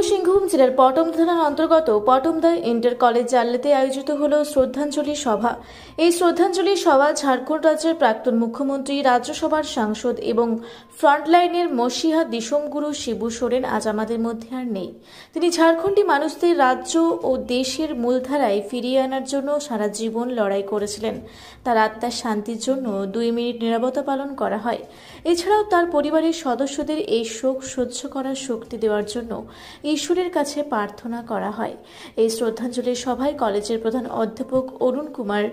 সিংভূম জেলার পটম থানার অন্তর্গত পটমদা ইন্টার কলেজ জাল্লেতে আয়োজিত হল শ্রদ্ধাঞ্জলি সভা। এই শ্রদ্ধাঞ্জলি সভা ঝাড়খণ্ড রাজ্যের প্রাক্তন মুখ্যমন্ত্রী, রাজ্যসভার সাংসদ এবং ফ্রন্টলাইনের মসিহা দিসোমগুরু শিবু সোরেন আজ আমাদের মধ্যে আর নেই। তিনি ঝাড়খণ্ডী মানুষদের রাজ্য ও দেশের মূলধারায় ফিরিয়ে আনার জন্য সারা জীবন লড়াই করেছিলেন। তার আত্মার শান্তির জন্য 2 মিনিট নীরবতা পালন করা হয়। এছাড়াও তার পরিবারের সদস্যদের এই শোক সহ্য করার শক্তি দেওয়ার জন্য ঈশ্বরের কাছে প্রার্থনা করা হয়। এই শ্রদ্ধাঞ্জলি সভায় কলেজের প্রধান অধ্যাপক অরুণ কুমার,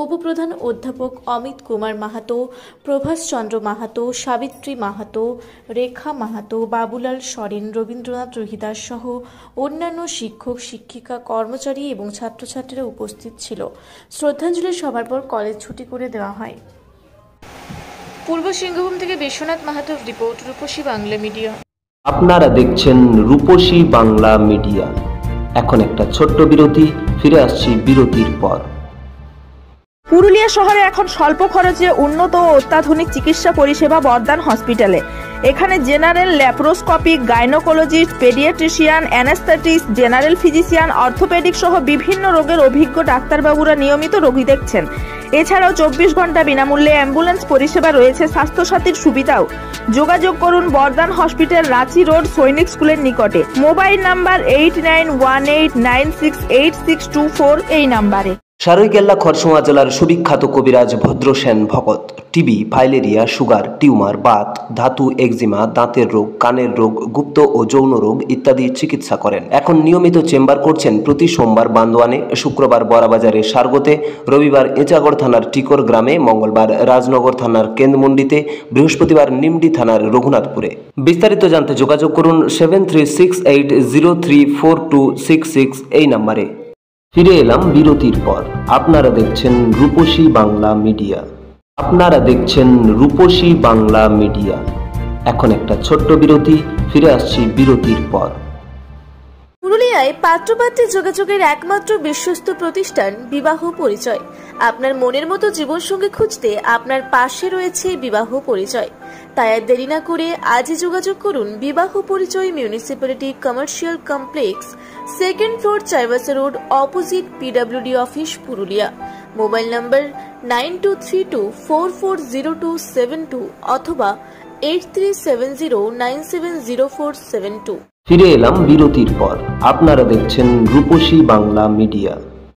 উপপ্রধান অধ্যাপক অমিত কুমার মাহাতো, প্রভাস চন্দ্র মাহাতো, সাবিত্রী মাহাতো, রেখা মাহাতো, বাবুলাল সরেন, রবীন্দ্রনাথ রহিদাস সহ অন্যান্য শিক্ষক, শিক্ষিকা, কর্মচারী এবং ছাত্রছাত্রীরা উপস্থিত ছিল। শ্রদ্ধাঞ্জলি সভার পর কলেজ ছুটি করে দেওয়া হয়। পূর্ব সিংভূম থেকে বিশ্বনাথ মাহাতোর রিপোর্ট, রূপসী বাংলা মিডিয়া। আপনারা দেখছেন রূপসী বাংলা মিডিয়া। এখন একটা ছোট্ট বিরতি, ফিরে আসছি বিরতির পর। পুরুলিয়া শহরে এখন স্বল্প খরচে উন্নত ও অত্যাধুনিক চিকিৎসা পরিষেবা বর্দান হসপিটালে। এখানে general, laparoscopic, gynaecologist, paediatrician, anaesthetist, general physician, orthopaedic সহ বিভিন্ন রোগের অভিজ্ঞ ডাক্তারবাবুরা নিয়মিত রোগী দেখছেন। এছাড়াও 24 ঘন্টা বিনামূল্যে অ্যাম্বুলেন্স পরিষেবা রয়েছে, স্বাস্থ্যসাথীর সুবিধাও। যোগাযোগ করুন বর্দান হসপিটাল, রাঁচি রোড, সৈনিক স্কুলের নিকটে। মোবাইল নাম্বার 8918968624 এই নাম্বারে। সারৈকেল্লা খরসুয়া জেলার সুবিখ্যাত কবিরাজ ভদ্রসেন ভকত TB, filaria, sugar, tumour, Baat, ধাতু, এক্সিমা, দাঁতের রোগ, কানের রোগ, গুপ্ত ও যৌন রোগ ইত্যাদি চিকিৎসা করেন। এখন নিয়মিত চেম্বার করছেন প্রতি সোমবার বান্দোয়ানে, শুক্রবার বড়াবাজারে সারগোতে, রবিবার এঁচাগড় থানার টিকর গ্রামে, মঙ্গলবার রাজনগর থানার কেন্দ্রমন্ডিতে, বৃহস্পতিবার নিমডি থানার রঘুনাথপুরে। বিস্তারিত জানতে যোগাযোগ করুন 7368034266 এই নাম্বারে। ফিরে এলাম বিরতির পর। আপনারা দেখছেন রূপসী বাংলা মিডিয়া। আপনারা দেখছেন রূপসী বাংলা মিডিয়া। এখন একটা ছোট্ট বিরতি, ফিরে আসছি বিরতির পর। পুরুলিয়ায় পাত্রপাত্রী যোগাযোগের একমাত্র বিশ্বস্ত প্রতিষ্ঠান বিবাহ পরিচয়। আপনার মনের মতো জীবনসঙ্গী খুঁজতে আপনার পাশে রয়েছে বিবাহ পরিচয়। তাই আর দেরি না করে আজই যোগাযোগ করুন বিবাহ পরিচয়, municipality commercial complex, 2nd floor, Chaibasa road, opposite PWD office, Purulia. Mobile নম্বর 9232440272 অথবা 8370970472। ফিরে এলাম বিরতির পর। আপনারা দেখছেন রূপসী বাংলা মিডিয়া।